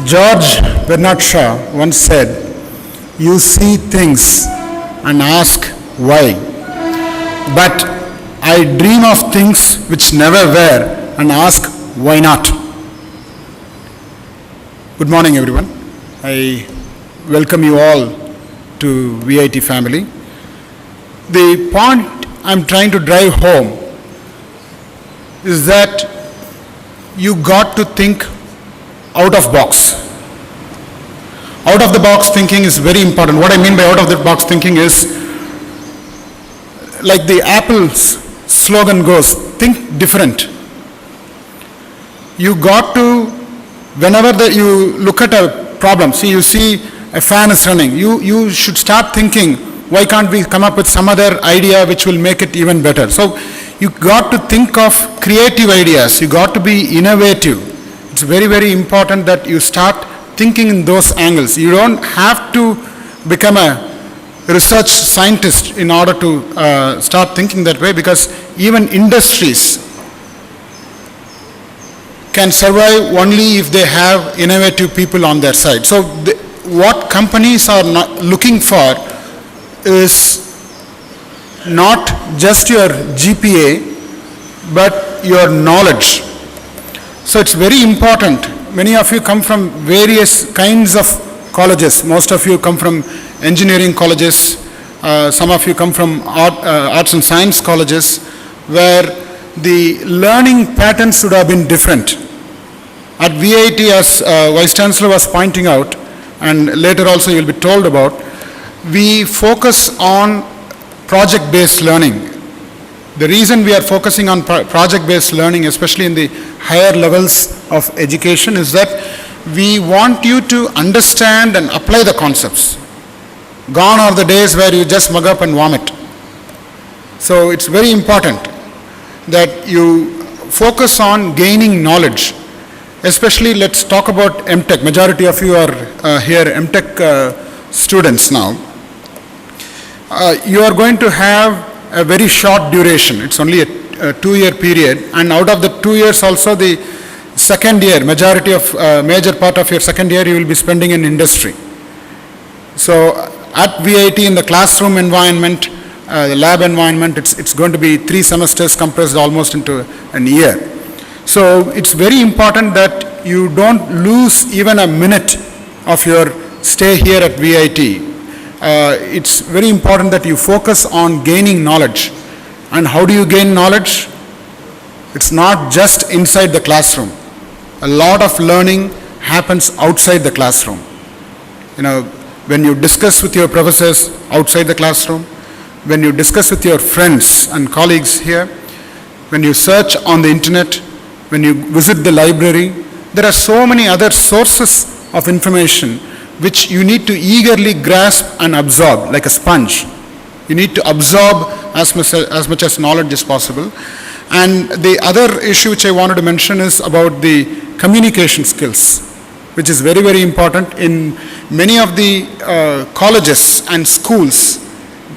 George Bernard Shaw once said, "You see things and ask why, but I dream of things which never were and ask why not." Good morning, everyone. I welcome you all to VIT family. The point I'm trying to drive home is that you got to think out of box. Out of the box thinking is very important. What I mean by out of the box thinking is, like the Apple's slogan goes, think different. You got to, whenever you look at a problem, you see a fan is running, you should start thinking, why can't we come up with some other idea which will make it even better? So you got to think of creative ideas. You got to be innovative. It's very, very important that you start thinking in those angles. You don't have to become a research scientist in order to start thinking that way, because even industries can survive only if they have innovative people on their side. So what companies are not looking for is not just your GPA, but your knowledge. So it's very important. Many of you come from various kinds of colleges. Most of you come from engineering colleges. Some of you come from arts and science colleges, where the learning patterns should have been different. At VIT, as Vice Chancellor was pointing out, and later also you'll be told about, we focus on project-based learning. The reason we are focusing on project-based learning, especially in the higher levels of education, is that we want you to understand and apply the concepts. Gone are the days where you just mug up and vomit. So it's very important that you focus on gaining knowledge. Especially, let's talk about MTech. Majority of you are here MTech students now. You are going to have a very short duration. It's only a 2-year period, and out of the 2 years also, the second year, major part of your second year you will be spending in industry. So at VIT, in the classroom environment, the lab environment, it's going to be 3 semesters compressed almost into a year. So it's very important that you don't lose even a minute of your stay here at VIT. It's very important that you focus on gaining knowledge. And how do you gain knowledge? It's not just inside the classroom. A lot of learning happens outside the classroom. You know, when you discuss with your professors outside the classroom, when you discuss with your friends and colleagues here, when you search on the internet, when you visit the library, there are so many other sources of information which you need to eagerly grasp and absorb like a sponge. You need to absorb as much as knowledge as possible. And the other issue which I wanted to mention is about the communication skills, which is very, very important. In many of the colleges and schools,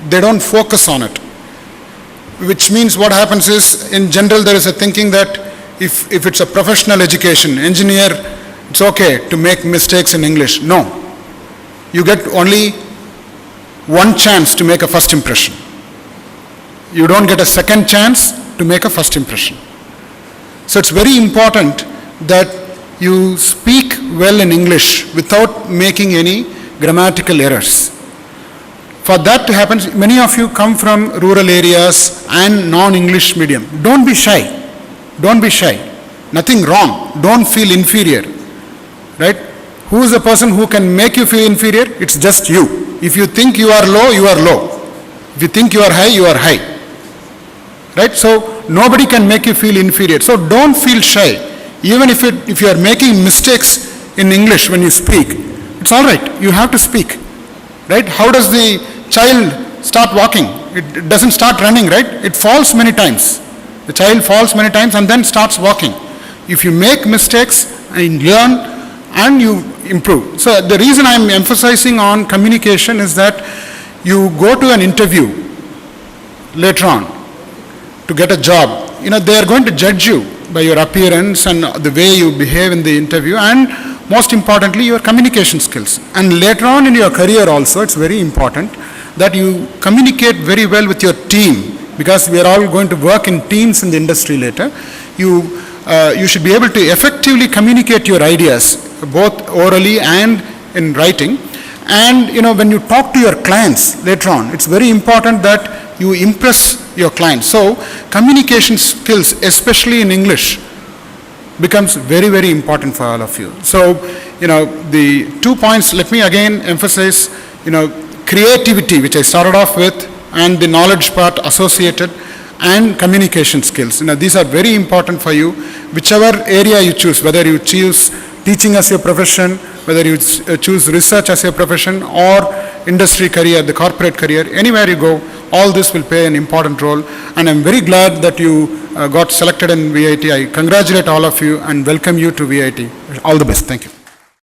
they don't focus on it. Which means what happens is, in general, there is a thinking that if it's a professional education, engineer, it's okay to make mistakes in English. No. You get only one chance to make a first impression. You don't get a second chance to make a first impression. So it's very important that you speak well in English without making any grammatical errors. For that to happen, many of you come from rural areas and non-English medium. Don't be shy. Don't be shy. Nothing wrong. Don't feel inferior. Right? Who is the person who can make you feel inferior? It's just you. If you think you are low, you are low. If you think you are high, you are high. Right? So nobody can make you feel inferior. So don't feel shy. Even if you are making mistakes in English when you speak, it's all right. You have to speak. Right? How does the child start walking? It doesn't start running, right? It falls many times. The child falls many times and then starts walking. If you make mistakes and learn and you improve. So the reason I'm emphasizing on communication is that you go to an interview later on to get a job. They are going to judge you by your appearance and the way you behave in the interview, and most importantly, your communication skills. And later on in your career also, it's very important that you communicate very well with your team, because we are all going to work in teams in the industry later. You should be able to effectively communicate your ideas, both orally and in writing. And when you talk to your clients later on, it's very important that you impress your clients. So communication skills, especially in English, becomes very, very important for all of you. So, the 2 points, let me again emphasize, creativity, which I started off with, and the knowledge part associated, and communication skills. These are very important for you, whichever area you choose, whether you choose teaching as your profession, whether you choose research as your profession, or industry career, the corporate career, anywhere you go, all this will play an important role. And I'm very glad that you got selected in VIT. I congratulate all of you and welcome you to VIT. All the best. Thank you.